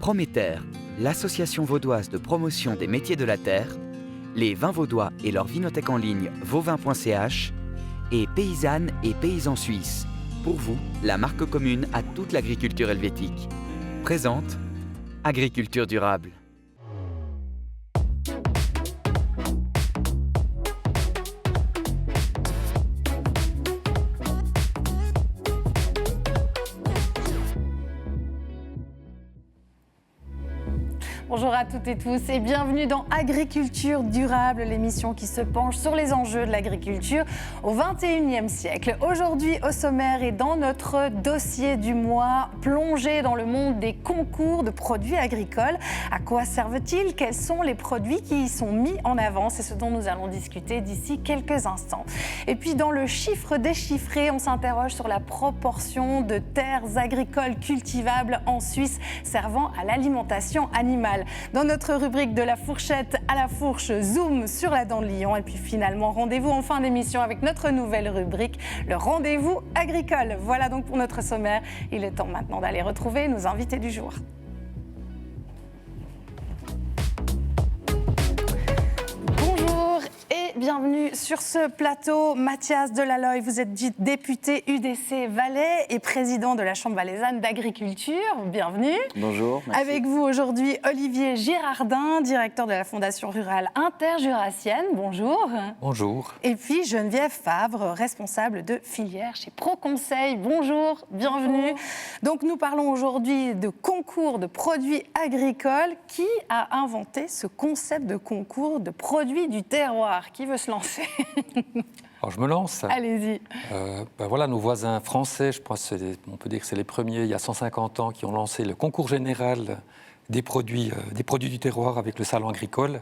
Prométer, l'association vaudoise de promotion des métiers de la terre, les vins vaudois et leur vinothèque en ligne vauvin.ch et Paysannes et Paysans Suisses. Pour vous, la marque commune à toute l'agriculture helvétique. Présente Agriculture durable. Bonjour à toutes et tous et bienvenue dans Agriculture durable, l'émission qui se penche sur les enjeux de l'agriculture au XXIe siècle. Aujourd'hui au sommaire et dans notre dossier du mois, plongé dans le monde des concours de produits agricoles. À quoi servent-ils? Quels sont les produits qui y sont mis en avant? C'est ce dont nous allons discuter d'ici quelques instants. Et puis dans le chiffre déchiffré, on s'interroge sur la proportion de terres agricoles cultivables en Suisse servant à l'alimentation animale. Dans notre rubrique de la fourchette à la fourche, zoom sur la dent de lion. Et puis finalement, rendez-vous en fin d'émission avec notre nouvelle rubrique, le rendez-vous agricole. Voilà donc pour notre sommaire. Il est temps maintenant d'aller retrouver nos invités du jour. Bienvenue sur ce plateau. Mathias Delaloy, vous êtes député UDC Valais et président de la Chambre valaisanne d'agriculture. Bienvenue. Bonjour. Merci. Avec vous aujourd'hui, Olivier Girardin, directeur de la Fondation rurale interjurassienne. Bonjour. Bonjour. Et puis Geneviève Favre, responsable de filière chez ProConseil. Bonjour, bienvenue. Bonjour. Donc nous parlons aujourd'hui de concours de produits agricoles. Qui a inventé ce concept de concours de produits du terroir? Qui veut se lancer? Alors je me lance. Allez-y. Voilà, nos voisins français, je pense on peut dire que c'est les premiers, il y a 150 ans, qui ont lancé le concours général des produits du terroir avec le salon agricole.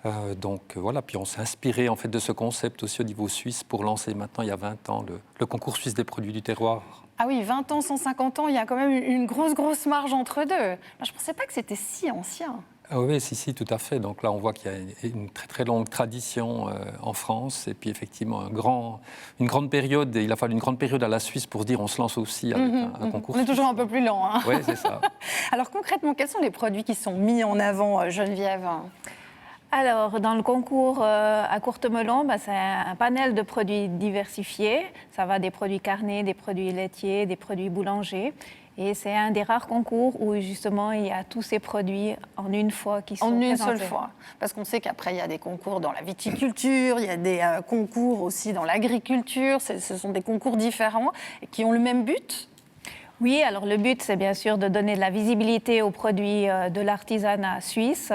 Puis on s'est inspiré en fait de ce concept aussi au niveau suisse pour lancer maintenant, il y a 20 ans, le concours suisse des produits du terroir. Ah oui, 20 ans, 150 ans, il y a quand même une grosse marge entre deux. Moi, je ne pensais pas que c'était si ancien. Ah oui, si, tout à fait. Donc là, on voit qu'il y a une très longue tradition en France. Et puis effectivement, une grande période. Il a fallu une grande période à la Suisse pour se dire on se lance aussi avec un concours. On est toujours un peu plus lent. Hein. Oui, c'est ça. Alors concrètement, quels sont les produits qui sont mis en avant, Geneviève ? Alors, dans le concours à Courtemelon, c'est un panel de produits diversifiés. Ça va des produits carnés, des produits laitiers, des produits boulangers. Et c'est un des rares concours où, justement, il y a tous ces produits en une fois qui sont présentés. En une seule fois. Parce qu'on sait qu'après, il y a des concours dans la viticulture, il y a des concours aussi dans l'agriculture. Ce sont des concours différents et qui ont le même but. Oui, alors le but, c'est bien sûr de donner de la visibilité aux produits de l'artisanat suisse.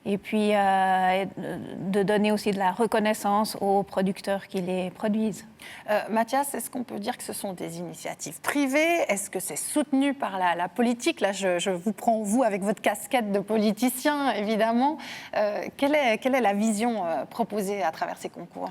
Et puis de donner aussi de la reconnaissance aux producteurs qui les produisent. Mathias, est-ce qu'on peut dire que ce sont des initiatives privées? Est-ce que c'est soutenu par la politique? Là, je vous prends, vous, avec votre casquette de politicien, évidemment. Quelle est la vision proposée à travers ces concours?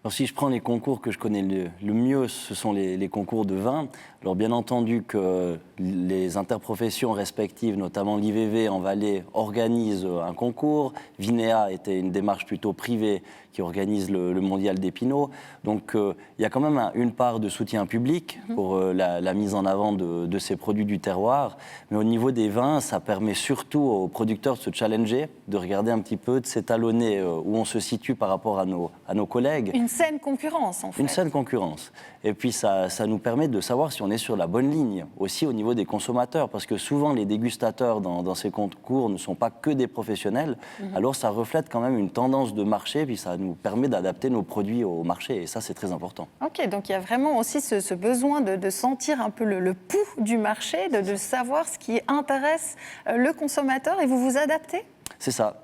Alors, si je prends les concours que je connais le mieux, ce sont les concours de vin. Alors bien entendu que les interprofessions respectives, notamment l'IVV en Valais, organisent un concours. Vinéa était une démarche plutôt privée qui organise le mondial d'Épinot. Donc il y a quand même une part de soutien public pour la mise en avant de ces produits du terroir. Mais au niveau des vins, ça permet surtout aux producteurs de se challenger, de regarder un petit peu, de s'étalonner où on se situe par rapport à nos collègues. Une saine concurrence, en fait. Une saine concurrence. Et puis ça nous permet de savoir si on est sur la bonne ligne, aussi au niveau des consommateurs, parce que souvent les dégustateurs dans ces concours ne sont pas que des professionnels, alors ça reflète quand même une tendance de marché, puis ça nous permet d'adapter nos produits au marché, et ça c'est très important. Ok, donc il y a vraiment aussi ce besoin de sentir un peu le pouls du marché, de savoir ce qui intéresse le consommateur, et vous vous adaptez ? C'est ça.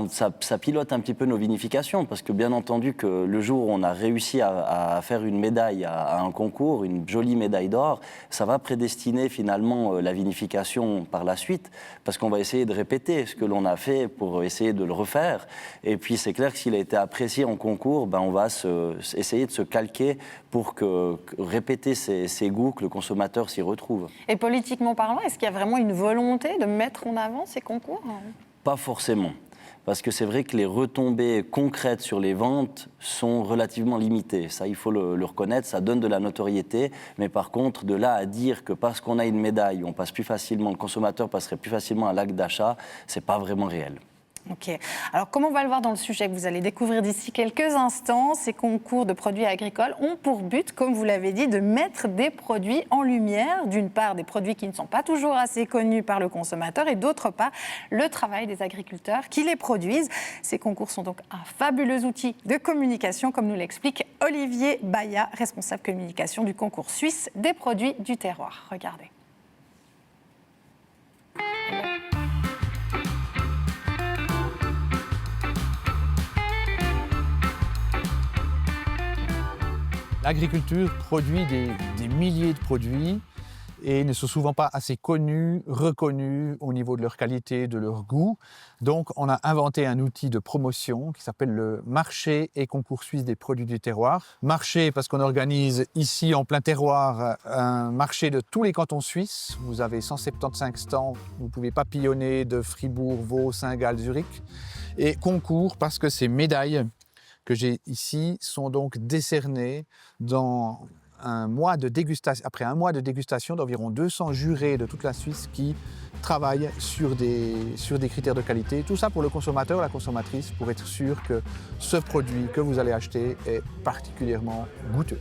Ça pilote un petit peu nos vinifications, parce que bien entendu que le jour où on a réussi à faire une médaille à un concours, une jolie médaille d'or, ça va prédestiner finalement la vinification par la suite, parce qu'on va essayer de répéter ce que l'on a fait pour essayer de le refaire. Et puis c'est clair que s'il a été apprécié en concours, on va essayer de se calquer pour répéter ces goûts, que le consommateur s'y retrouve. Et politiquement parlant, est-ce qu'il y a vraiment une volonté de mettre en avant ces concours ? Pas forcément. parce que c'est vrai que les retombées concrètes sur les ventes sont relativement limitées. Ça, il faut le reconnaître, ça donne de la notoriété, mais par contre, de là à dire que parce qu'on a une médaille, on passe plus facilement, le consommateur passerait plus facilement à l'acte d'achat, c'est pas vraiment réel. Ok. Alors, comme on va le voir dans le sujet que vous allez découvrir d'ici quelques instants, ces concours de produits agricoles ont pour but, comme vous l'avez dit, de mettre des produits en lumière. D'une part, des produits qui ne sont pas toujours assez connus par le consommateur et d'autre part, le travail des agriculteurs qui les produisent. Ces concours sont donc un fabuleux outil de communication, comme nous l'explique Olivier Bayat, responsable communication du concours suisse des produits du terroir. Regardez. L'agriculture produit des milliers de produits et ne sont souvent pas assez connus, reconnus au niveau de leur qualité, de leur goût. Donc on a inventé un outil de promotion qui s'appelle le marché et concours suisse des produits du terroir. Marché parce qu'on organise ici en plein terroir un marché de tous les cantons suisses. Vous avez 175 stands, vous pouvez papillonner de Fribourg, Vaud, Saint-Gall, Zurich. Et concours parce que ces médailles que j'ai ici sont donc décernés dans un mois de dégustation, après un mois de dégustation d'environ 200 jurés de toute la Suisse qui travaillent sur des critères de qualité. Tout ça pour le consommateur, la consommatrice, pour être sûr que ce produit que vous allez acheter est particulièrement goûteux.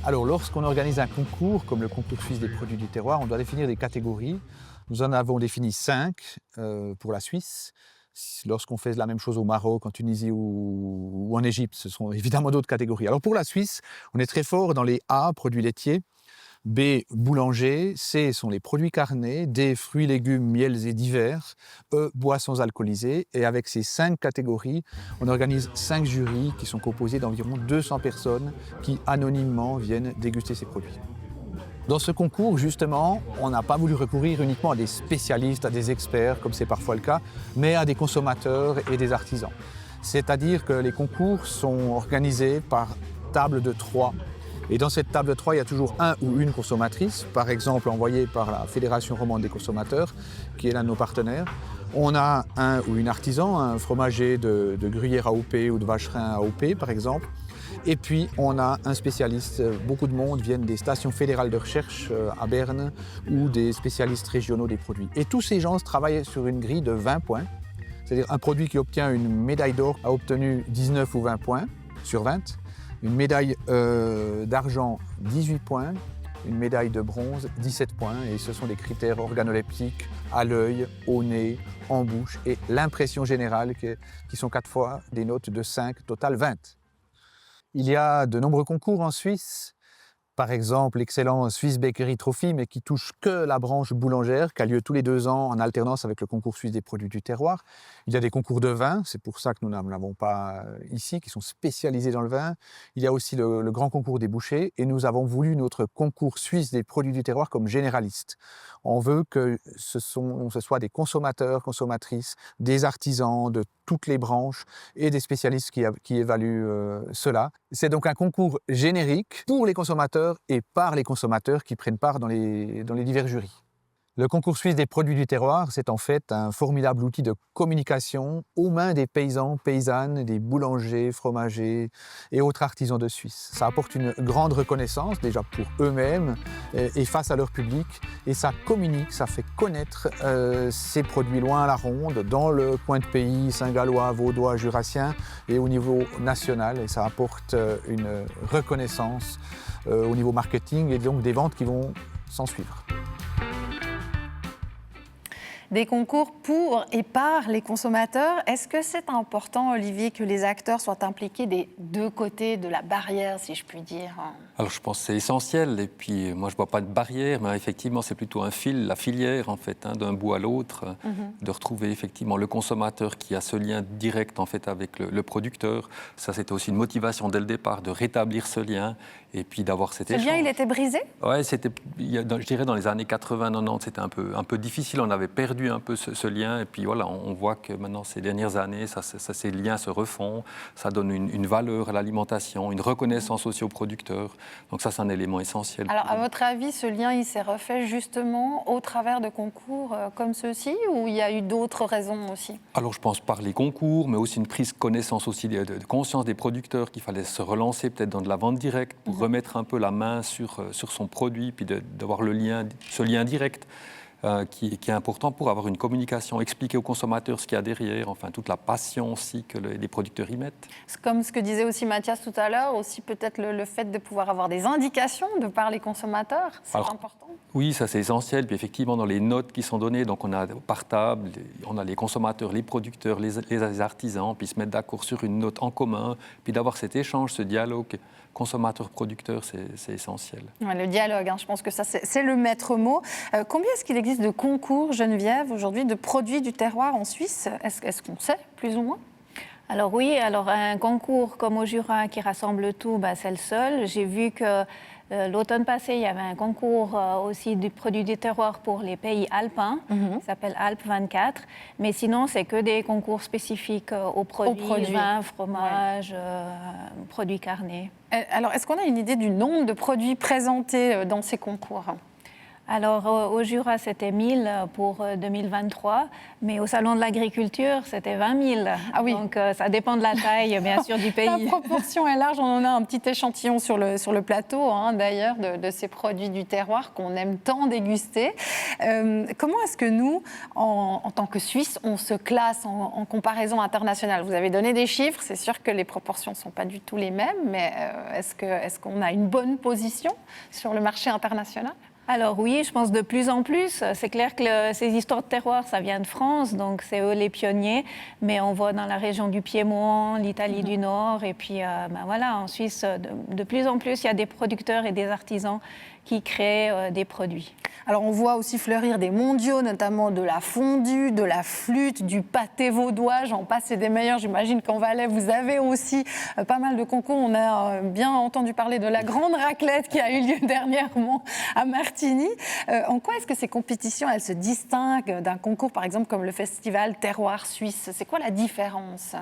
Alors, lorsqu'on organise un concours, comme le concours suisse des produits du terroir, on doit définir des catégories. Nous en avons défini 5 pour la Suisse. Lorsqu'on fait la même chose au Maroc, en Tunisie ou en Égypte, ce sont évidemment d'autres catégories. Alors pour la Suisse, on est très fort dans les A, produits laitiers, B, boulanger, C sont les produits carnés, D, fruits, légumes, miels et divers, E, boissons alcoolisées. Et avec ces 5 catégories, on organise 5 jurys qui sont composés d'environ 200 personnes qui anonymement viennent déguster ces produits. Dans ce concours, justement, on n'a pas voulu recourir uniquement à des spécialistes, à des experts, comme c'est parfois le cas, mais à des consommateurs et des artisans. C'est-à-dire que les concours sont organisés par table de 3. Et dans cette table de 3, il y a toujours un ou une consommatrice, par exemple envoyée par la Fédération romande des consommateurs, qui est l'un de nos partenaires. On a un ou une artisan, un fromager de gruyère AOP ou de vacherin AOP, par exemple. Et puis, on a un spécialiste. Beaucoup de monde viennent des stations fédérales de recherche à Berne ou des spécialistes régionaux des produits. Et tous ces gens travaillent sur une grille de 20 points. C'est-à-dire un produit qui obtient une médaille d'or a obtenu 19 ou 20 points sur 20. Une médaille d'argent, 18 points. Une médaille de bronze, 17 points. Et ce sont des critères organoleptiques à l'œil, au nez, en bouche. Et l'impression générale qui sont 4 fois des notes de 5, total 20. Il y a de nombreux concours en Suisse, par exemple l'excellent Swiss Bakery Trophy, mais qui touche que la branche boulangère, qui a lieu tous les 2 ans en alternance avec le concours suisse des produits du terroir. Il y a des concours de vin, c'est pour ça que nous n'en avons pas ici, qui sont spécialisés dans le vin. Il y a aussi le grand concours des bouchers, et nous avons voulu notre concours suisse des produits du terroir comme généraliste. On veut que ce soit des consommateurs, consommatrices, des artisans de toutes les branches et des spécialistes qui évaluent cela. C'est donc un concours générique pour les consommateurs et par les consommateurs qui prennent part dans les divers jurys. Le concours suisse des produits du terroir, c'est en fait un formidable outil de communication aux mains des paysans, paysannes, des boulangers, fromagers et autres artisans de Suisse. Ça apporte une grande reconnaissance déjà pour eux-mêmes et face à leur public, et ça communique, ça fait connaître ces produits loin à la ronde, dans le coin de pays saint-gallois, vaudois, jurassien et au niveau national, et ça apporte une reconnaissance au niveau marketing et donc des ventes qui vont s'en suivre. Des concours pour et par les consommateurs. Est-ce que c'est important, Olivier, que les acteurs soient impliqués des 2 côtés de la barrière, si je puis dire? Alors je pense que c'est essentiel, et puis moi je ne vois pas de barrière, mais effectivement c'est plutôt un fil, la filière en fait, d'un bout à l'autre, de retrouver effectivement le consommateur qui a ce lien direct en fait avec le producteur. Ça c'était aussi une motivation dès le départ, de rétablir ce lien, et puis d'avoir cet échange. Ce lien, il était brisé? Oui, je dirais dans les années 80-90, c'était un peu difficile, on avait perdu perdu un peu ce lien. Et puis voilà, on voit que maintenant, ces dernières années, ces liens se refont. Ça donne une valeur à l'alimentation, une reconnaissance aussi aux producteurs. Donc ça, c'est un élément essentiel. Alors, à votre avis, ce lien, il s'est refait justement au travers de concours comme ceux-ci, ou il y a eu d'autres raisons aussi? Alors, je pense par les concours, mais aussi une prise de connaissance aussi de conscience des producteurs, qu'il fallait se relancer peut-être dans de la vente directe pour remettre un peu la main sur son produit, puis d'avoir ce lien direct qui est important pour avoir une communication, expliquer aux consommateurs ce qu'il y a derrière, enfin toute la passion aussi que les producteurs y mettent. C'est comme ce que disait aussi Mathias tout à l'heure, aussi peut-être le fait de pouvoir avoir des indications de par les consommateurs, c'est important. Oui, ça c'est essentiel. Puis effectivement, dans les notes qui sont données, donc on a par table, on a les consommateurs, les producteurs, les artisans, puis se mettre d'accord sur une note en commun, puis d'avoir cet échange, ce dialogue consommateur-producteur, c'est essentiel. Ouais, le dialogue, je pense que ça c'est le maître mot. Combien est-ce qu'il existe de concours, Geneviève, aujourd'hui, de produits du terroir en Suisse? Est-ce qu'on sait, plus ou moins? Alors oui, un concours comme au Jura qui rassemble tout, c'est le seul. J'ai vu que l'automne passé, il y avait un concours aussi du produit du terroir pour les pays alpins, ça s'appelle Alpes 24. Mais sinon, c'est que des concours spécifiques aux produits vin, fromage, produits carnés. Alors, est-ce qu'on a une idée du nombre de produits présentés dans ces concours? Alors, au Jura, c'était 1000 pour 2023, mais au Salon de l'Agriculture, c'était 20 000. Ah oui. Donc, ça dépend de la taille, bien sûr, du pays. La proportion est large. On en a un petit échantillon sur le plateau, d'ailleurs, de ces produits du terroir qu'on aime tant déguster. Comment est-ce que nous, en tant que Suisses, on se classe en comparaison internationale? Vous avez donné des chiffres. C'est sûr que les proportions ne sont pas du tout les mêmes, mais est-ce qu'on a une bonne position sur le marché international? Alors oui, je pense de plus en plus. C'est clair que ces histoires de terroir, ça vient de France, donc c'est eux les pionniers. Mais on voit dans la région du Piémont, l'Italie du Nord, et puis voilà, en Suisse, de plus en plus, il y a des producteurs et des artisans qui créent des produits. Alors on voit aussi fleurir des mondiaux, notamment de la fondue, de la flûte, du pâté vaudois, j'en passe et des meilleurs. J'imagine qu'en Valais, vous avez aussi pas mal de concours. On a bien entendu parler de la grande raclette qui a eu lieu dernièrement à Martigny. En quoi est-ce que ces compétitions, elles se distinguent d'un concours, par exemple, comme le festival Terroir Suisse? C'est quoi la différence?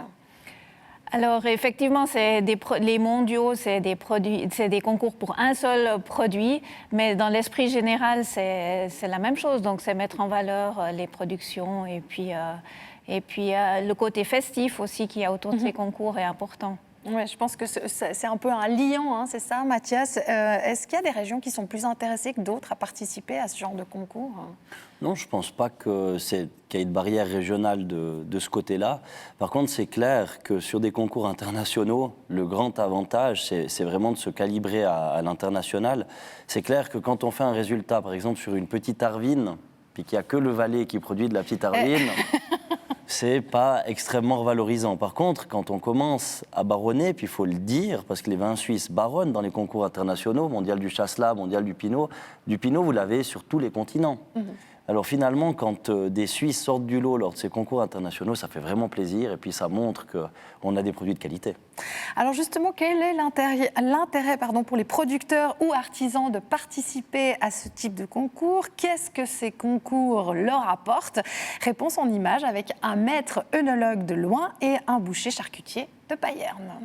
Alors effectivement, les mondiaux, c'est des concours pour un seul produit, mais dans l'esprit général, c'est la même chose. Donc c'est mettre en valeur les productions et puis le côté festif aussi qu'il y a autour de ces concours est important. Oui, je pense que c'est un peu un liant, c'est ça, Mathias. Est-ce qu'il y a des régions qui sont plus intéressées que d'autres à participer à ce genre de concours? Non, je ne pense pas qu'il y ait de barrière régionale de ce côté-là. Par contre, c'est clair que sur des concours internationaux, le grand avantage, c'est vraiment de se calibrer à l'international. C'est clair que quand on fait un résultat, par exemple, sur une petite Arvine, puis qu'il n'y a que le Valais qui produit de la petite Arvine... c'est pas extrêmement valorisant. Par contre, quand on commence à baronner, puis il faut le dire, parce que les vins suisses baronnent dans les concours internationaux, mondial du Chasselas, mondial du Pinot, vous l'avez sur tous les continents. Alors finalement, quand des Suisses sortent du lot lors de ces concours internationaux, ça fait vraiment plaisir et puis ça montre qu'on a des produits de qualité. Alors justement, quel est l'intérêt pour les producteurs ou artisans de participer à ce type de concours? Qu'est-ce que ces concours leur apportent? Réponse en images avec un maître œnologue de Loing et un boucher charcutier de Payerne.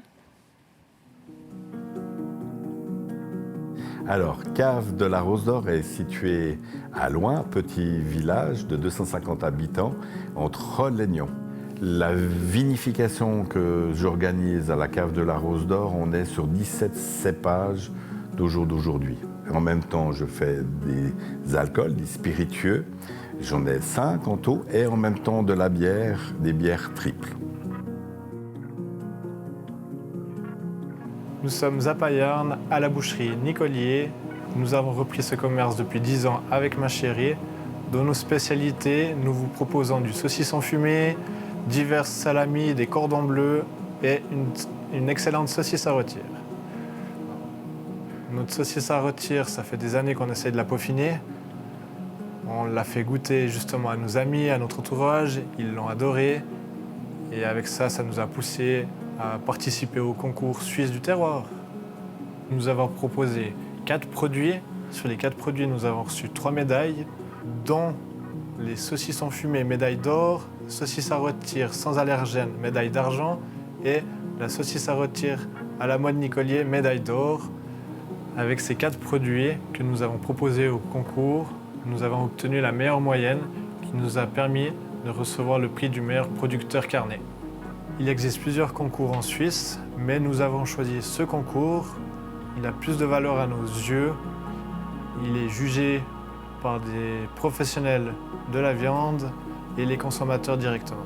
Alors, Cave de la Rose d'Or est située à Loing, petit village de 250 habitants, entre Rolle et Nyon. La vinification que j'organise à la Cave de la Rose d'Or, on est sur 17 cépages d'aujourd'hui. En même temps, je fais des alcools, des spiritueux. J'en ai 5 en tout, et en même temps de la bière, des bières triples. Nous sommes à Payerne, à la boucherie Nicolier. Nous avons repris ce commerce depuis 10 ans avec ma chérie. Dans nos spécialités, nous vous proposons du saucisson fumé, divers salamis, des cordons bleus et une excellente saucisse à rôtir. Notre saucisse à rôtir, ça fait des années qu'on essaie de la peaufiner. On l'a fait goûter justement à nos amis, à notre entourage. Ils l'ont adoré. Et avec ça, ça nous a poussé à participer au concours suisse du terroir. Nous avons proposé 4 produits. Sur les 4 produits, nous avons reçu 3 médailles, dont les saucissons fumés, médaille d'or, saucisse à rôtir sans allergène, médaille d'argent, et la saucisse à rôtir à la mode Nicolier, médaille d'or. Avec ces 4 produits que nous avons proposés au concours, nous avons obtenu la meilleure moyenne qui nous a permis de recevoir le prix du meilleur producteur carné. Il existe plusieurs concours en Suisse, mais nous avons choisi ce concours. Il a plus de valeur à nos yeux. Il est jugé par des professionnels de la viande et les consommateurs directement.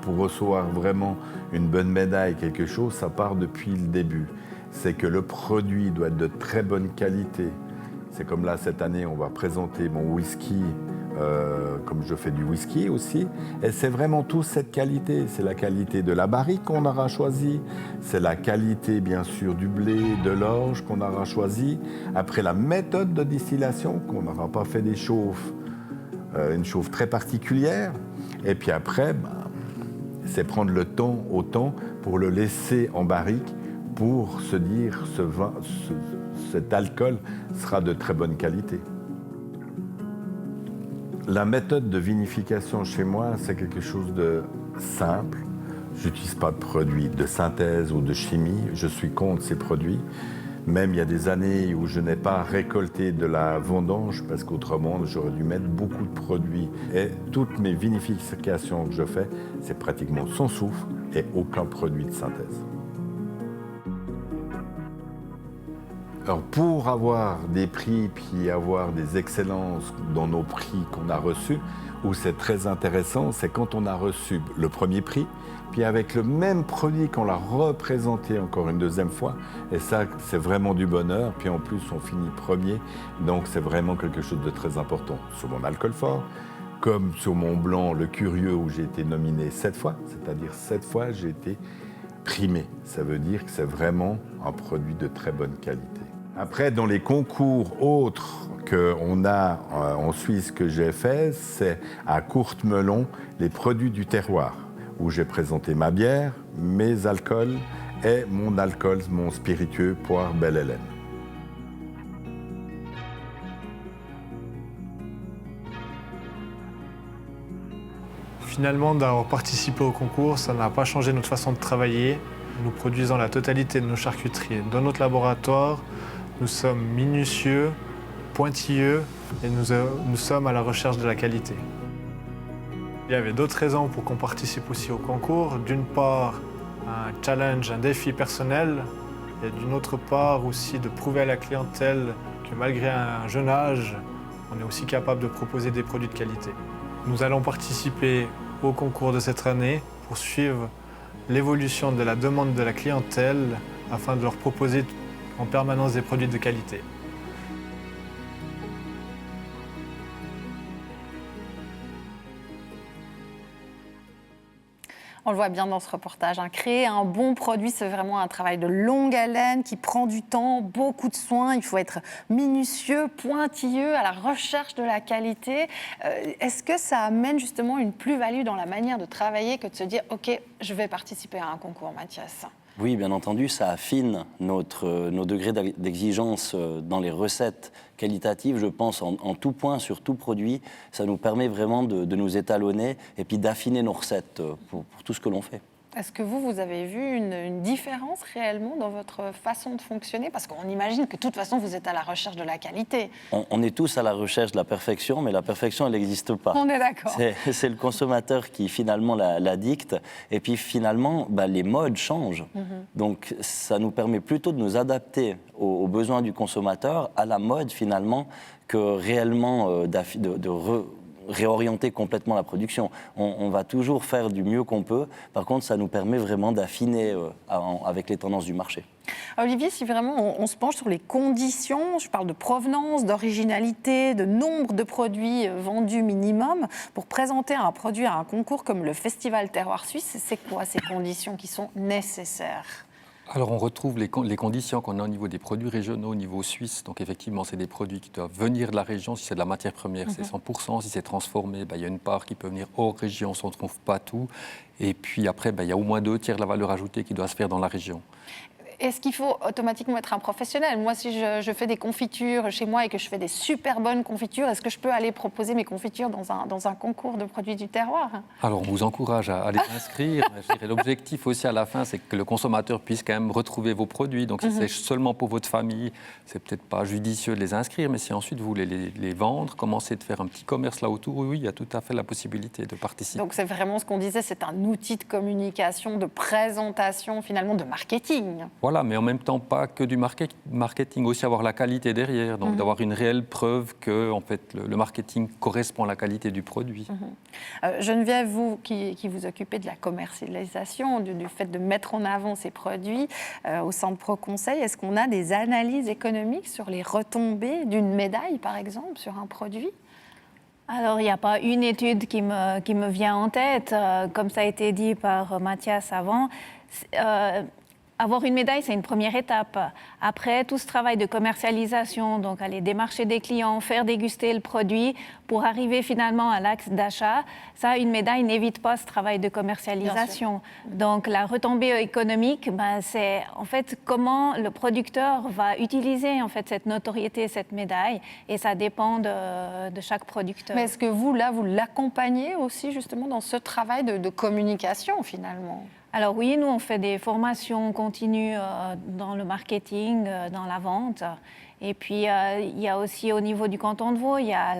Pour recevoir vraiment une bonne médaille, quelque chose, ça part depuis le début. C'est que le produit doit être de très bonne qualité. C'est comme là, cette année, on va présenter mon whisky, comme je fais du whisky aussi. Et c'est vraiment tout cette qualité. C'est la qualité de la barrique qu'on aura choisie. C'est la qualité, bien sûr, du blé, de l'orge qu'on aura choisi. Après, la méthode de distillation, qu'on n'aura pas fait des chauffes, une chauffe très particulière. Et puis après, c'est prendre le temps au temps pour le laisser en barrique pour se dire cet alcool sera de très bonne qualité. La méthode de vinification chez moi, c'est quelque chose de simple. Je n'utilise pas de produits de synthèse ou de chimie. Je suis contre ces produits. Même il y a des années où je n'ai pas récolté de la vendange parce qu'autrement, j'aurais dû mettre beaucoup de produits. Et toutes mes vinifications que je fais, c'est pratiquement sans soufre et aucun produit de synthèse. Alors pour avoir des prix, puis avoir des excellences dans nos prix qu'on a reçus, où c'est très intéressant, c'est quand on a reçu le premier prix, puis avec le même produit qu'on l'a représenté encore une deuxième fois, et ça c'est vraiment du bonheur, puis en plus on finit premier, donc c'est vraiment quelque chose de très important. Sur mon alcool fort, comme sur mon blanc, le curieux, où j'ai été nominé 7 fois, c'est-à-dire 7 fois j'ai été primé. Ça veut dire que c'est vraiment un produit de très bonne qualité. Après, dans les concours autres qu'on a en Suisse que j'ai fait, c'est à Courtemelon, les produits du terroir, où j'ai présenté ma bière, mes alcools et mon alcool, mon spiritueux Poire Belle Hélène. Finalement, d'avoir participé au concours, ça n'a pas changé notre façon de travailler. Nous produisons la totalité de nos charcuteries dans notre laboratoire. Nous sommes minutieux, pointilleux et nous sommes à la recherche de la qualité. Il y avait d'autres raisons pour qu'on participe aussi au concours. D'une part, un challenge, un défi personnel, et d'une autre part aussi de prouver à la clientèle que malgré un jeune âge, on est aussi capable de proposer des produits de qualité. Nous allons participer au concours de cette année pour suivre l'évolution de la demande de la clientèle afin de leur proposer en permanence des produits de qualité. On le voit bien dans ce reportage. Créer un bon produit, c'est vraiment un travail de longue haleine qui prend du temps, beaucoup de soins. Il faut être minutieux, pointilleux, à la recherche de la qualité. Est-ce que ça amène justement une plus-value dans la manière de travailler que de se dire « Ok, je vais participer à un concours, Mathias ». Oui, bien entendu, ça affine nos degrés d'exigence dans les recettes qualitatives, je pense, en tout point, sur tout produit. Ça nous permet vraiment de nous étalonner et puis d'affiner nos recettes pour tout ce que l'on fait. Est-ce que vous avez vu une différence réellement dans votre façon de fonctionner? Parce qu'on imagine que de toute façon, vous êtes à la recherche de la qualité. On est tous à la recherche de la perfection, mais la perfection, elle n'existe pas. On est d'accord. C'est le consommateur qui finalement la dicte. Et puis finalement, les modes changent. Donc ça nous permet plutôt de nous adapter aux besoins du consommateur, à la mode finalement, que réellement réorienter complètement la production. On va toujours faire du mieux qu'on peut. Par contre, ça nous permet vraiment d'affiner avec les tendances du marché. Olivier, si vraiment on se penche sur les conditions, je parle de provenance, d'originalité, de nombre de produits vendus minimum, pour présenter un produit à un concours comme le Festival Terroir Suisse, c'est quoi ces conditions qui sont nécessaires? Alors on retrouve les conditions qu'on a au niveau des produits régionaux, au niveau suisse. Donc effectivement, c'est des produits qui doivent venir de la région. Si c'est de la matière première, c'est 100%. Si c'est transformé, il y a une part qui peut venir hors région, si on ne trouve pas tout. Et puis après, il y a au moins 2/3 de la valeur ajoutée qui doit se faire dans la région. Est-ce qu'il faut automatiquement être un professionnel? Moi, si je fais des confitures chez moi et que je fais des super bonnes confitures, est-ce que je peux aller proposer mes confitures dans un concours de produits du terroir? Alors, on vous encourage à les inscrire. Je dirais, l'objectif aussi à la fin, c'est que le consommateur puisse quand même retrouver vos produits. Donc, si c'est seulement pour votre famille, c'est peut-être pas judicieux de les inscrire, mais si ensuite vous voulez les vendre, commencer de faire un petit commerce là autour, oui, il y a tout à fait la possibilité de participer. Donc, c'est vraiment ce qu'on disait, c'est un outil de communication, de présentation, finalement, de marketing. Voilà, mais en même temps, pas que du marketing, aussi avoir la qualité derrière, donc d'avoir une réelle preuve que en fait, le marketing correspond à la qualité du produit. Geneviève, vous qui vous occupez de la commercialisation, du fait de mettre en avant ces produits au sein de ProConseil, est-ce qu'on a des analyses économiques sur les retombées d'une médaille, par exemple, sur un produit ? Alors, il n'y a pas une étude qui me vient en tête, comme ça a été dit par Mathias avant. Avoir une médaille, c'est une première étape. Après, tout ce travail de commercialisation, donc aller démarcher des clients, faire déguster le produit pour arriver finalement à l'axe d'achat, ça, une médaille n'évite pas ce travail de commercialisation. Donc, la retombée économique, c'est en fait comment le producteur va utiliser en fait cette notoriété, cette médaille, et ça dépend de chaque producteur. Mais est-ce que vous, là, vous l'accompagnez aussi justement dans ce travail de communication finalement ? Alors oui, nous, on fait des formations continues dans le marketing, dans la vente. Et puis, il y a aussi au niveau du canton de Vaud, il y a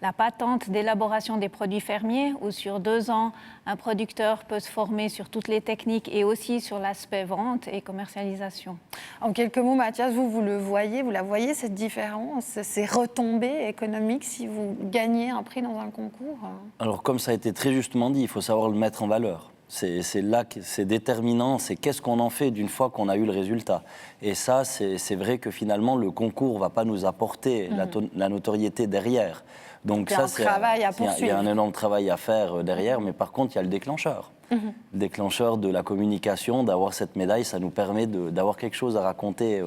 la patente d'élaboration des produits fermiers, où sur 2 ans, un producteur peut se former sur toutes les techniques et aussi sur l'aspect vente et commercialisation. En quelques mots, Mathias, vous la voyez, cette différence, ces retombées économiques si vous gagnez un prix dans un concours ? Alors, comme ça a été très justement dit, il faut savoir le mettre en valeur. C'est là que c'est déterminant, c'est qu'est-ce qu'on en fait d'une fois qu'on a eu le résultat. Et ça, c'est vrai que finalement, le concours ne va pas nous apporter la notoriété derrière. Donc ça, il y a un énorme travail à faire derrière, mais par contre, il y a le déclencheur. Le déclencheur de la communication, d'avoir cette médaille, ça nous permet d'avoir quelque chose à raconter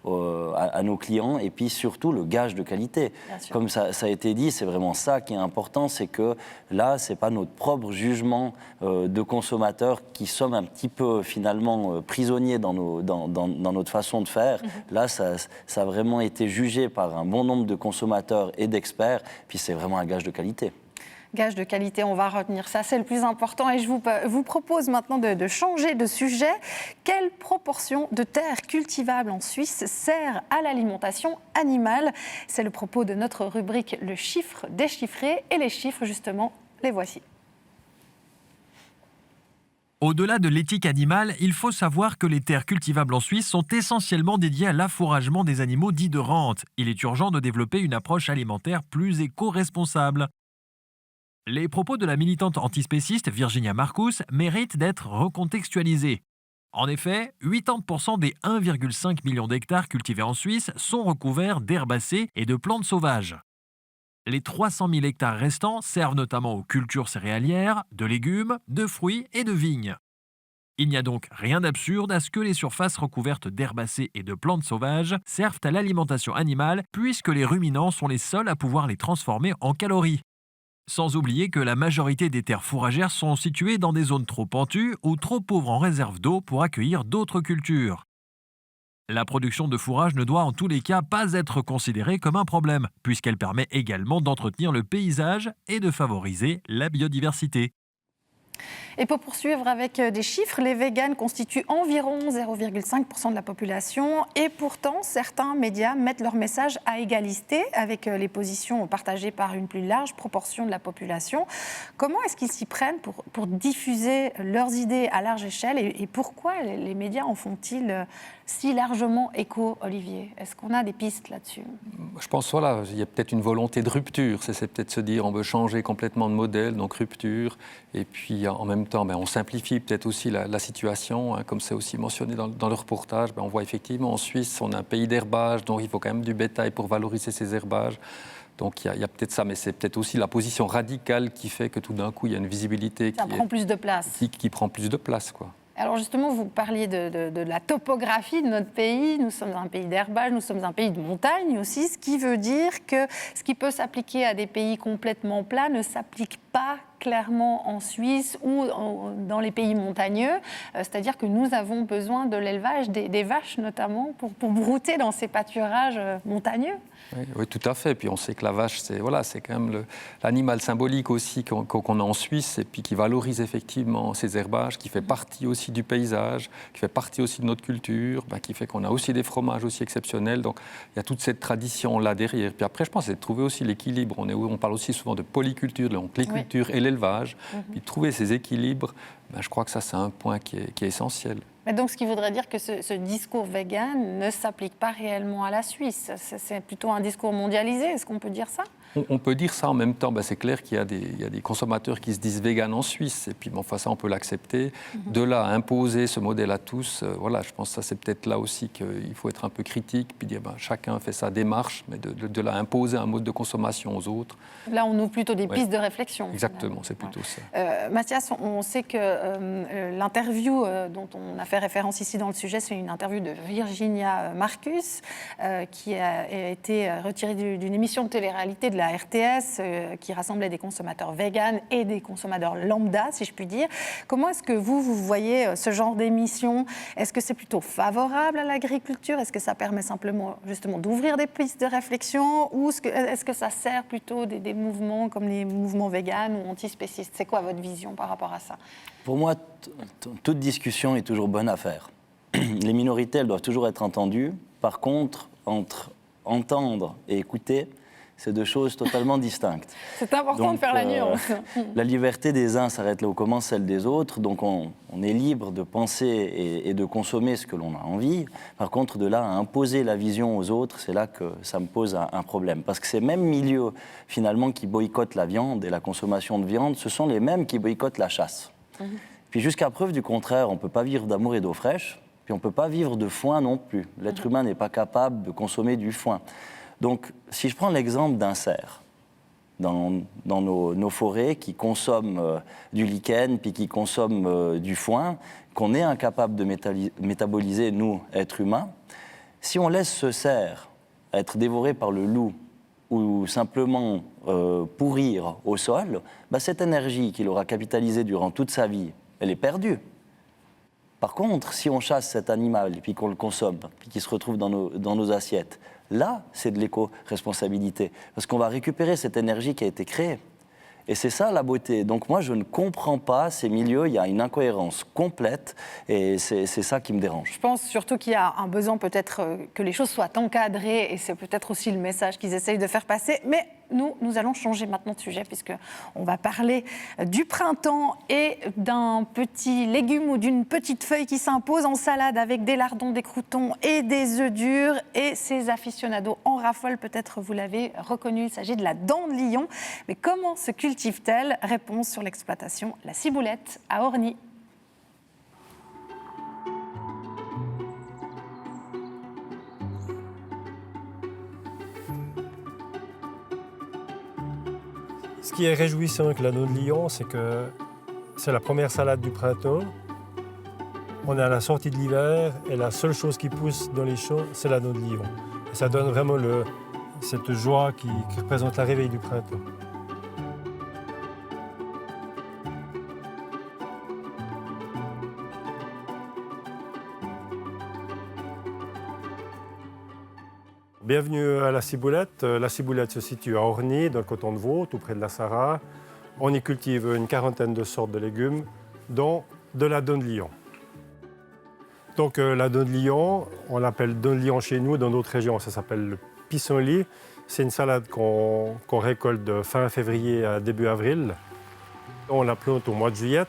à nos clients, et puis surtout le gage de qualité. Comme ça a été dit, c'est vraiment ça qui est important, c'est que là, c'est pas notre propre jugement de consommateurs qui sommes un petit peu finalement prisonniers dans notre façon de faire. Là, ça a vraiment été jugé par un bon nombre de consommateurs et d'experts, puis c'est vraiment un gage de qualité. Gage de qualité, on va retenir ça, c'est le plus important. Et je vous propose maintenant de changer de sujet. Quelle proportion de terres cultivables en Suisse sert à l'alimentation animale? C'est le propos de notre rubrique Le chiffre déchiffré. Et les chiffres, justement, les voici. Au-delà de l'éthique animale, il faut savoir que les terres cultivables en Suisse sont essentiellement dédiées à l'affouragement des animaux dits de rente. Il est urgent de développer une approche alimentaire plus éco-responsable. Les propos de la militante antispéciste Virginia Marcus méritent d'être recontextualisés. En effet, 80% des 1,5 million d'hectares cultivés en Suisse sont recouverts d'herbacées et de plantes sauvages. Les 300 000 hectares restants servent notamment aux cultures céréalières, de légumes, de fruits et de vignes. Il n'y a donc rien d'absurde à ce que les surfaces recouvertes d'herbacées et de plantes sauvages servent à l'alimentation animale, puisque les ruminants sont les seuls à pouvoir les transformer en calories. Sans oublier que la majorité des terres fourragères sont situées dans des zones trop pentues ou trop pauvres en réserve d'eau pour accueillir d'autres cultures. La production de fourrage ne doit en tous les cas pas être considérée comme un problème, puisqu'elle permet également d'entretenir le paysage et de favoriser la biodiversité. Et pour poursuivre avec des chiffres, les véganes constituent environ 0,5% de la population et pourtant certains médias mettent leur message à égalité avec les positions partagées par une plus large proportion de la population. Comment est-ce qu'ils s'y prennent pour diffuser leurs idées à large échelle et pourquoi les médias en font-ils si largement écho, Olivier? Est-ce qu'on a des pistes là-dessus? Je pense il y a peut-être une volonté de rupture. C'est peut-être se dire on veut changer complètement de modèle, donc rupture. Et puis en même temps, on simplifie peut-être aussi la situation. Comme c'est aussi mentionné dans le reportage, on voit effectivement en Suisse, on a un pays d'herbage, donc il faut quand même du bétail pour valoriser ces herbages. Donc il y a peut-être ça, mais c'est peut-être aussi la position radicale qui fait que tout d'un coup, il y a une visibilité prend plus de place. Qui prend plus de place, quoi. Alors justement, vous parliez de la topographie de notre pays. Nous sommes un pays d'herbage, nous sommes un pays de montagne aussi, ce qui veut dire que ce qui peut s'appliquer à des pays complètement plats ne s'applique pas clairement en Suisse ou dans les pays montagneux. C'est-à-dire que nous avons besoin de l'élevage des vaches notamment pour brouter dans ces pâturages montagneux. Oui, tout à fait. Puis on sait que la vache, c'est quand même l'animal symbolique aussi qu'on a en Suisse et puis qui valorise effectivement ces herbages, qui fait partie aussi du paysage, qui fait partie aussi de notre culture, qui fait qu'on a aussi des fromages aussi exceptionnels. Donc il y a toute cette tradition-là derrière. Puis après, je pense, c'est de trouver aussi l'équilibre. On parle aussi souvent de polyculture, donc les cultures et l'élevage. Puis trouver ces équilibres, je crois que ça, c'est un point qui est essentiel. Mais donc, ce qui voudrait dire que ce discours vegan ne s'applique pas réellement à la Suisse. C'est plutôt un discours mondialisé, est-ce qu'on peut dire ça ? On peut dire ça en même temps. C'est clair qu'il y a des consommateurs qui se disent véganes en Suisse. Et puis, ça, on peut l'accepter. De là à imposer ce modèle à tous, je pense que ça, c'est peut-être là aussi qu'il faut être un peu critique, puis dire chacun fait sa démarche, mais de là à imposer un mode de consommation aux autres. Là, on ouvre plutôt des pistes de réflexion. Exactement, c'est plutôt ça. Mathias, on sait que l'interview dont on a fait référence ici dans le sujet, c'est une interview de Virginia Marcus, qui a été retirée d'une émission de télé-réalité de la RTS, qui rassemblait des consommateurs véganes et des consommateurs lambda, si je puis dire. Comment est-ce que vous voyez ce genre d'émission ? Est-ce que c'est plutôt favorable à l'agriculture ? Est-ce que ça permet simplement, justement, d'ouvrir des pistes de réflexion ? Ou est-ce que ça sert plutôt des mouvements comme les mouvements véganes ou antispécistes ? C'est quoi votre vision par rapport à ça ? Pour moi, toute discussion est toujours bonne à faire. Les minorités, elles doivent toujours être entendues. Par contre, entre entendre et écouter, c'est deux choses totalement distinctes. C'est important de faire la nuance. La liberté des uns s'arrête là où commence celle des autres, donc on est libre de penser et de consommer ce que l'on a envie. Par contre, de là à imposer la vision aux autres, c'est là que ça me pose un problème. Parce que ces mêmes milieux, finalement, qui boycottent la viande et la consommation de viande, ce sont les mêmes qui boycottent la chasse. Puis jusqu'à preuve du contraire, on ne peut pas vivre d'amour et d'eau fraîche, puis on ne peut pas vivre de foin non plus. L'être humain n'est pas capable de consommer du foin. Donc, si je prends l'exemple d'un cerf, dans nos forêts qui consomment du lichen, puis qui consomment du foin, qu'on est incapable de métaboliser, nous, êtres humains, si on laisse ce cerf être dévoré par le loup ou simplement pourrir au sol, cette énergie qu'il aura capitalisée durant toute sa vie, elle est perdue. Par contre, si on chasse cet animal et puis qu'on le consomme, puis qu'il se retrouve dans nos assiettes, là, c'est de l'éco-responsabilité. Parce qu'on va récupérer cette énergie qui a été créée. Et c'est ça la beauté. Donc moi, je ne comprends pas ces milieux, il y a une incohérence complète et c'est ça qui me dérange. Je pense surtout qu'il y a un besoin peut-être que les choses soient encadrées et c'est peut-être aussi le message qu'ils essayent de faire passer. Mais nous allons changer maintenant de sujet puisqu'on va parler du printemps et d'un petit légume ou d'une petite feuille qui s'impose en salade avec des lardons, des croûtons et des œufs durs. Et ces aficionados en raffolent, peut-être vous l'avez reconnu, il s'agit de la dent de lion. Mais comment se cultive-t-elle ? Réponse sur l'exploitation La Ciboulette à Orny. Ce qui est réjouissant avec la dent de lion, c'est que c'est la première salade du printemps. On est à la sortie de l'hiver et la seule chose qui pousse dans les champs, c'est la dent de lion. Et ça donne vraiment cette joie qui représente la réveille du printemps. Bienvenue à La Ciboulette. La Ciboulette se situe à Orny, dans le canton de Vaud, tout près de la Sarraz. On y cultive une quarantaine de sortes de légumes, dont de la dent de lion. Donc la dent de lion, on l'appelle dent de lion chez nous, dans d'autres régions ça s'appelle le pissenlit. C'est une salade qu'on récolte de fin février à début avril. On la plante au mois de juillet.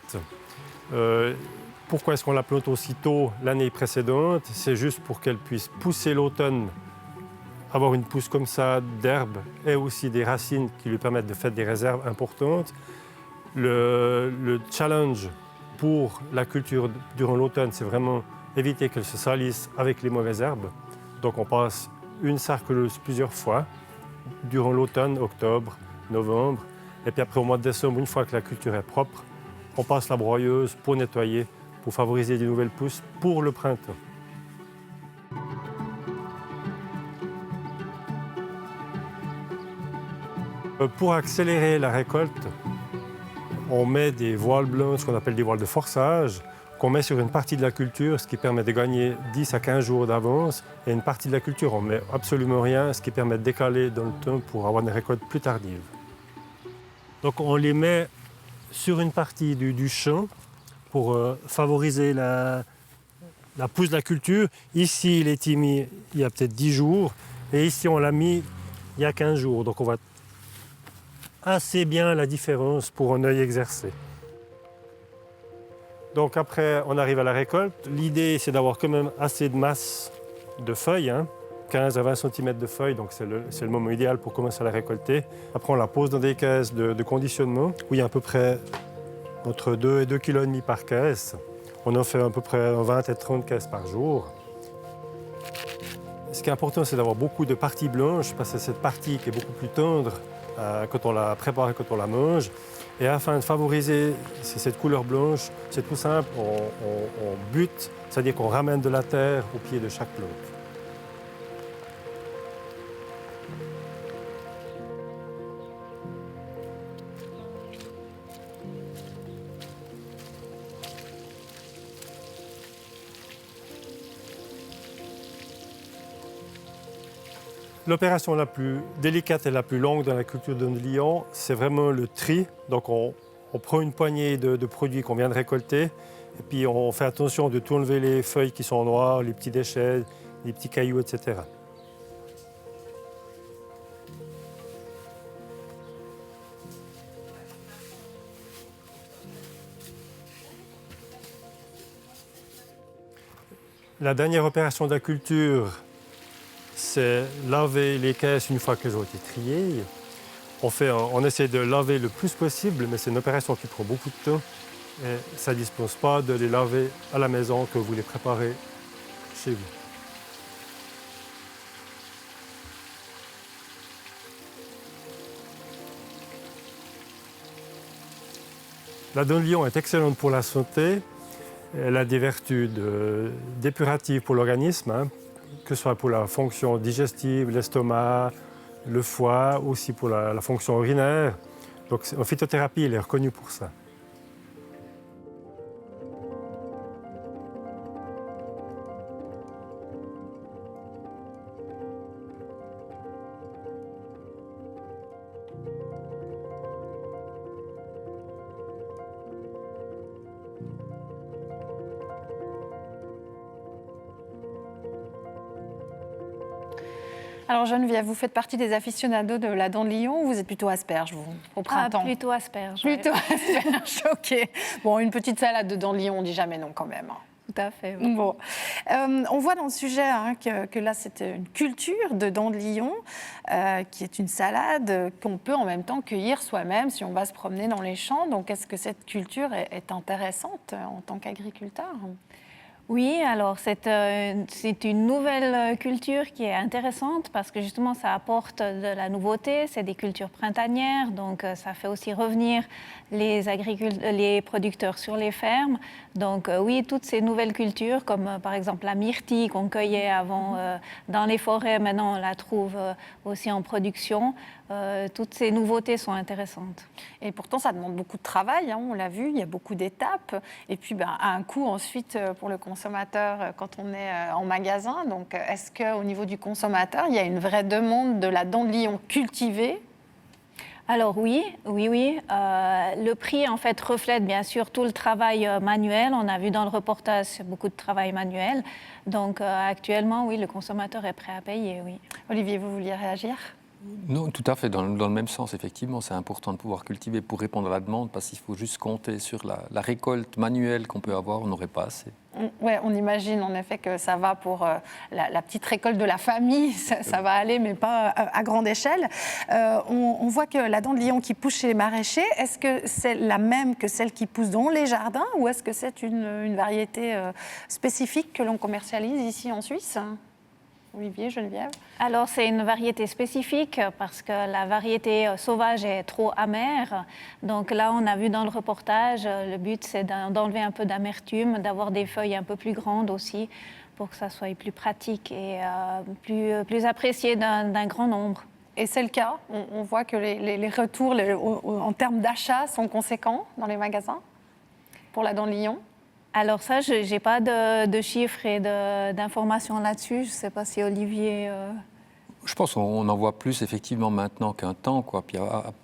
Pourquoi est-ce qu'on la plante aussitôt l'année précédente? C'est juste pour qu'elle puisse pousser l'automne, avoir une pousse comme ça d'herbes et aussi des racines qui lui permettent de faire des réserves importantes. Le challenge pour la culture durant l'automne, c'est vraiment éviter qu'elle se salisse avec les mauvaises herbes. Donc on passe une sarcleuse plusieurs fois durant l'automne, octobre, novembre. Et puis après, au mois de décembre, une fois que la culture est propre, on passe la broyeuse pour nettoyer pour favoriser de nouvelles pousses pour le printemps. Pour accélérer la récolte, on met des voiles blanches, ce qu'on appelle des voiles de forçage, qu'on met sur une partie de la culture, ce qui permet de gagner 10 à 15 jours d'avance. Et une partie de la culture, on ne met absolument rien, ce qui permet de décaler dans le temps pour avoir une récolte plus tardive. Donc on les met sur une partie du champ pour favoriser la pousse de la culture. Ici, il est mis il y a peut-être 10 jours, et ici, on l'a mis il y a 15 jours. Donc on voit assez bien la différence pour un œil exercé. Donc après, on arrive à la récolte. L'idée, c'est d'avoir quand même assez de masse de feuilles, 15 à 20 cm de feuilles, donc c'est le moment idéal pour commencer à la récolter. Après, on la pose dans des caisses de conditionnement, où il y a à peu près entre 2 et 2,5 kg par caisse. On en fait à peu près 20 et 30 caisses par jour. Ce qui est important, c'est d'avoir beaucoup de parties blanches, parce que c'est cette partie qui est beaucoup plus tendre quand on la prépare et quand on la mange. Et afin de favoriser cette couleur blanche, c'est tout simple, on bute, c'est-à-dire qu'on ramène de la terre au pied de chaque plante. L'opération la plus délicate et la plus longue dans la culture de dandelion, c'est vraiment le tri. Donc on prend une poignée de produits qu'on vient de récolter et puis on fait attention de tout enlever les feuilles qui sont noires, les petits déchets, les petits cailloux, etc. La dernière opération de la culture, c'est laver les caisses une fois qu'elles ont été triées. On essaie de laver le plus possible, mais c'est une opération qui prend beaucoup de temps. Et ça ne dispose pas de les laver à la maison que vous les préparez chez vous. La dandelion est excellente pour la santé. Elle a des vertus dépuratives pour l'organisme, que ce soit pour la fonction digestive, l'estomac, le foie, aussi pour la fonction urinaire. Donc en phytothérapie, elle est reconnue pour ça. Alors Geneviève, vous faites partie des aficionados de la dandelion ou vous êtes plutôt asperge, vous, au printemps? Plutôt asperge. Plutôt asperge, ok. Bon, une petite salade de dandelion, on dit jamais non quand même. Tout à fait. Oui. Bon. On voit dans le sujet que là, c'est une culture de dandelion, qui est une salade qu'on peut en même temps cueillir soi-même si on va se promener dans les champs. Donc, est-ce que cette culture est intéressante en tant qu'agriculteur? Oui, alors c'est une nouvelle culture qui est intéressante parce que justement ça apporte de la nouveauté, c'est des cultures printanières, donc ça fait aussi revenir les producteurs sur les fermes. Donc oui, toutes ces nouvelles cultures comme par exemple la myrtille qu'on cueillait avant dans les forêts, maintenant on la trouve aussi en production. Toutes ces nouveautés sont intéressantes. Et pourtant, ça demande beaucoup de travail, on l'a vu, il y a beaucoup d'étapes. Et puis, à un coût ensuite pour le consommateur quand on est en magasin. Donc, est-ce qu'au niveau du consommateur, il y a une vraie demande de la dandelion cultivée ? Alors oui. Le prix, en fait, reflète bien sûr tout le travail manuel. On a vu dans le reportage beaucoup de travail manuel. Donc, actuellement, oui, le consommateur est prêt à payer, oui. Olivier, vous vouliez réagir ? Non, tout à fait, dans le même sens, effectivement, c'est important de pouvoir cultiver pour répondre à la demande, parce qu'il faut juste compter sur la récolte manuelle qu'on peut avoir, on n'aurait pas assez. Oui, on imagine en effet que ça va pour la petite récolte de la famille, ça va aller, mais pas à grande échelle. On voit que la dandelion qui pousse chez les maraîchers, est-ce que c'est la même que celle qui pousse dans les jardins, ou est-ce que c'est une variété spécifique que l'on commercialise ici en Suisse ? Olivier, Geneviève? Alors, c'est une variété spécifique parce que la variété sauvage est trop amère. Donc là, on a vu dans le reportage, le but, c'est d'enlever un peu d'amertume, d'avoir des feuilles un peu plus grandes aussi pour que ça soit plus pratique et plus apprécié d'un grand nombre. Et c'est le cas. On voit que les retours en termes d'achat sont conséquents dans les magasins pour la dent de lion. Alors ça, je n'ai pas de chiffres et d'informations là-dessus. Je ne sais pas si Olivier... Je pense qu'on en voit plus effectivement maintenant qu'un temps, quoi. Puis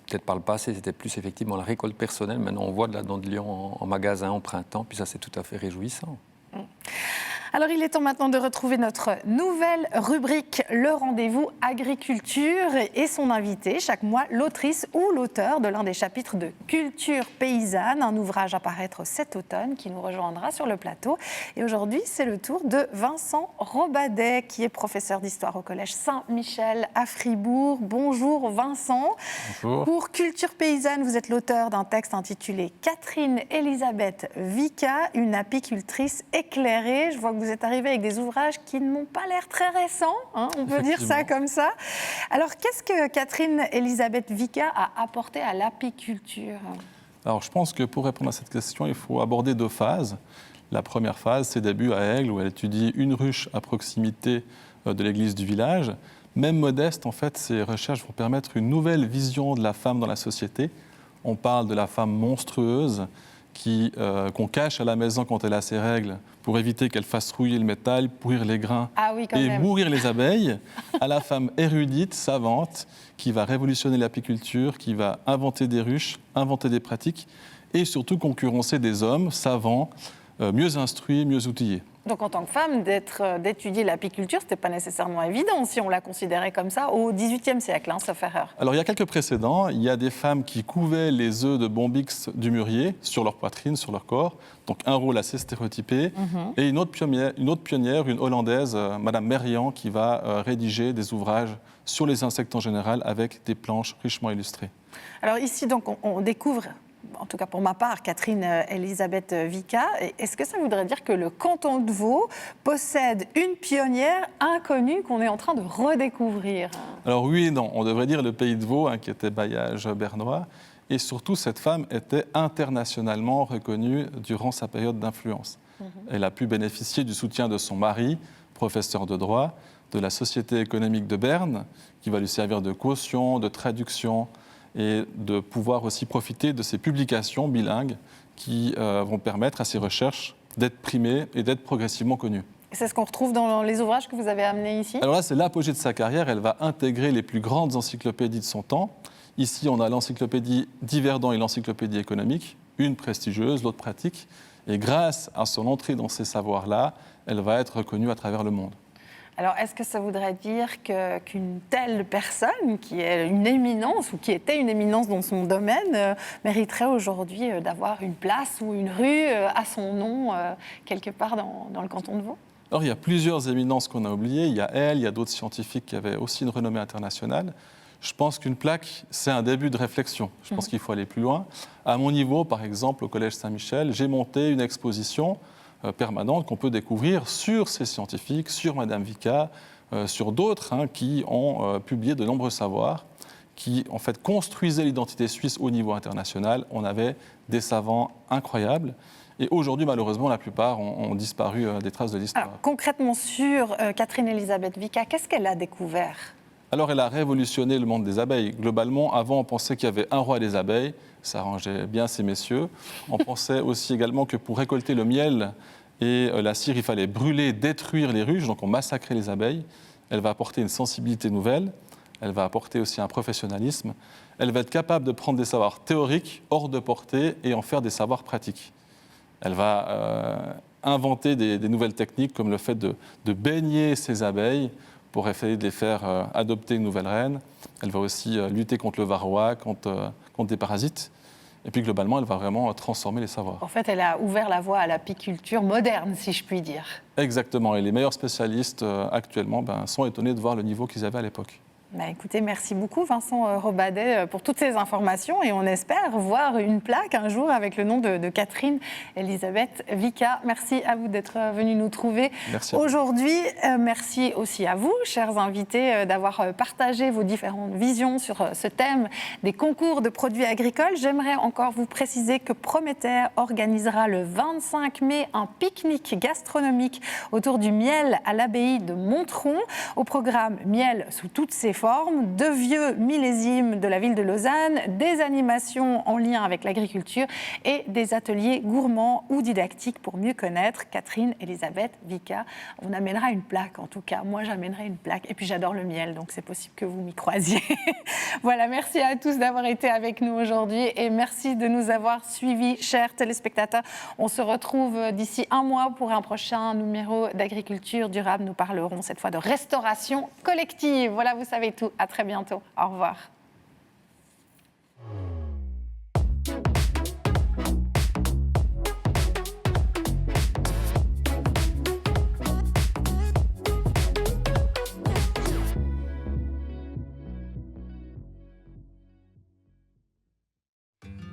peut-être par le passé, c'était plus effectivement la récolte personnelle. Maintenant, on voit de la dent de lion en magasin en printemps, puis ça, c'est tout à fait réjouissant. Alors, il est temps maintenant de retrouver notre nouvelle rubrique, le rendez-vous agriculture, et son invité, chaque mois, l'autrice ou l'auteur de l'un des chapitres de Culture paysanne, un ouvrage à paraître cet automne qui nous rejoindra sur le plateau. Et aujourd'hui, c'est le tour de Vincent Robadet, qui est professeur d'histoire au Collège Saint-Michel à Fribourg. Bonjour Vincent. Bonjour. Pour Culture paysanne, vous êtes l'auteur d'un texte intitulé Catherine Elisabeth Vika, une apicultrice éclairée. Je vois que vous êtes arrivé avec des ouvrages qui ne m'ont pas l'air très récents, hein, on peut dire ça comme ça. Alors, qu'est-ce que Catherine Elisabeth Vika a apporté à l'apiculture? Alors, je pense que pour répondre à cette question, il faut aborder 2 phases. La première phase, c'est début à Aigle, où elle étudie une ruche à proximité de l'église du village. Même modeste, en fait, ces recherches vont permettre une nouvelle vision de la femme dans la société. On parle de la femme monstrueuse, qu'on cache à la maison quand elle a ses règles pour éviter qu'elle fasse rouiller le métal, pourrir les grains et mourir les abeilles, à la femme érudite, savante, qui va révolutionner l'apiculture, qui va inventer des ruches, inventer des pratiques et surtout concurrencer des hommes savants, mieux instruits, mieux outillés. Donc en tant que femme, d'étudier l'apiculture, ce n'était pas nécessairement évident si on la considérait comme ça au XVIIIe siècle, hein, sauf erreur. Alors il y a quelques précédents. Il y a des femmes qui couvaient les œufs de bombix du mûrier sur leur poitrine, sur leur corps. Donc un rôle assez stéréotypé. Et une autre pionnière, une Hollandaise, Madame Merian, qui va rédiger des ouvrages sur les insectes en général avec des planches richement illustrées. Alors ici, donc, on découvre, en tout cas pour ma part, Catherine Elisabeth Vika. Est-ce que ça voudrait dire que le canton de Vaud possède une pionnière inconnue qu'on est en train de redécouvrir? Alors oui et non. On devrait dire le pays de Vaud, qui était bailliage bernois. Et surtout, cette femme était internationalement reconnue durant sa période d'influence. Elle a pu bénéficier du soutien de son mari, professeur de droit, de la Société économique de Berne, qui va lui servir de caution, de traduction, et de pouvoir aussi profiter de ces publications bilingues qui vont permettre à ces recherches d'être primées et d'être progressivement connues. C'est ce qu'on retrouve dans les ouvrages que vous avez amenés ici? Alors là, c'est l'apogée de sa carrière. Elle va intégrer les plus grandes encyclopédies de son temps. Ici, on a l'encyclopédie d'Yverdon et l'encyclopédie économique, une prestigieuse, l'autre pratique. Et grâce à son entrée dans ces savoirs-là, elle va être reconnue à travers le monde. Alors, est-ce que ça voudrait dire qu'une telle personne, qui est une éminence ou qui était une éminence dans son domaine, mériterait aujourd'hui d'avoir une place ou une rue à son nom quelque part dans le canton de Vaud? Alors, il y a plusieurs éminences qu'on a oubliées. Il y a elle, il y a d'autres scientifiques qui avaient aussi une renommée internationale. Je pense qu'une plaque, c'est un début de réflexion. Je pense qu'il faut aller plus loin. À mon niveau, par exemple, au Collège Saint-Michel, j'ai monté une exposition permanente qu'on peut découvrir sur ces scientifiques, sur Madame Vika, sur d'autres qui ont publié de nombreux savoirs, qui en fait construisaient l'identité suisse au niveau international. On avait des savants incroyables. Et aujourd'hui, malheureusement, la plupart ont disparu des traces de l'histoire. Alors, concrètement, sur Catherine Elisabeth Vika, qu'est-ce qu'elle a découvert? Alors, elle a révolutionné le monde des abeilles. Globalement, avant, on pensait qu'il y avait un roi des abeilles. Ça arrangeait bien ces messieurs. On pensait aussi également que pour récolter le miel et la cire, il fallait brûler, détruire les ruches. Donc, on massacrait les abeilles. Elle va apporter une sensibilité nouvelle. Elle va apporter aussi un professionnalisme. Elle va être capable de prendre des savoirs théoriques hors de portée et en faire des savoirs pratiques. Elle va inventer des nouvelles techniques comme le fait de baigner ses abeilles pour essayer de les faire adopter une nouvelle reine. Elle va aussi lutter contre le varroa, contre des parasites. Et puis globalement, elle va vraiment transformer les savoirs. En fait, elle a ouvert la voie à l'apiculture moderne, si je puis dire. Exactement. Et les meilleurs spécialistes actuellement sont étonnés de voir le niveau qu'ils avaient à l'époque. Écoutez, merci beaucoup Vincent Robadet pour toutes ces informations et on espère voir une plaque un jour avec le nom de Catherine Elisabeth Vika. Merci à vous d'être venu nous trouver aujourd'hui. Merci aussi à vous, chers invités, d'avoir partagé vos différentes visions sur ce thème des concours de produits agricoles. J'aimerais encore vous préciser que Prométhée organisera le 25 mai un pique-nique gastronomique autour du miel à l'abbaye de Monteron. Au programme miel sous toutes ses formes, de vieux millésimes de la ville de Lausanne, des animations en lien avec l'agriculture et des ateliers gourmands ou didactiques pour mieux connaître Catherine Elisabeth Vika. On amènera une plaque, en tout cas. Moi, j'amènerai une plaque. Et puis, j'adore le miel, donc c'est possible que vous m'y croisiez. Voilà, merci à tous d'avoir été avec nous aujourd'hui et merci de nous avoir suivis, chers téléspectateurs. On se retrouve d'ici un mois pour un prochain numéro d'Agriculture durable. Nous parlerons cette fois de restauration collective. Voilà, vous savez tout. À très bientôt. Au revoir.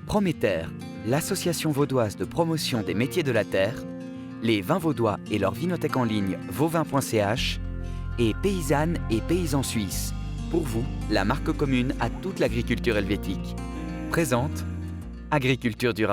Prométhée, l'association vaudoise de promotion des métiers de la terre, les vins vaudois et leur vinothèque en ligne vauvin.ch et Paysanne et Paysans Suisses. Pour vous, la marque commune à toute l'agriculture helvétique. Présente Agriculture durable.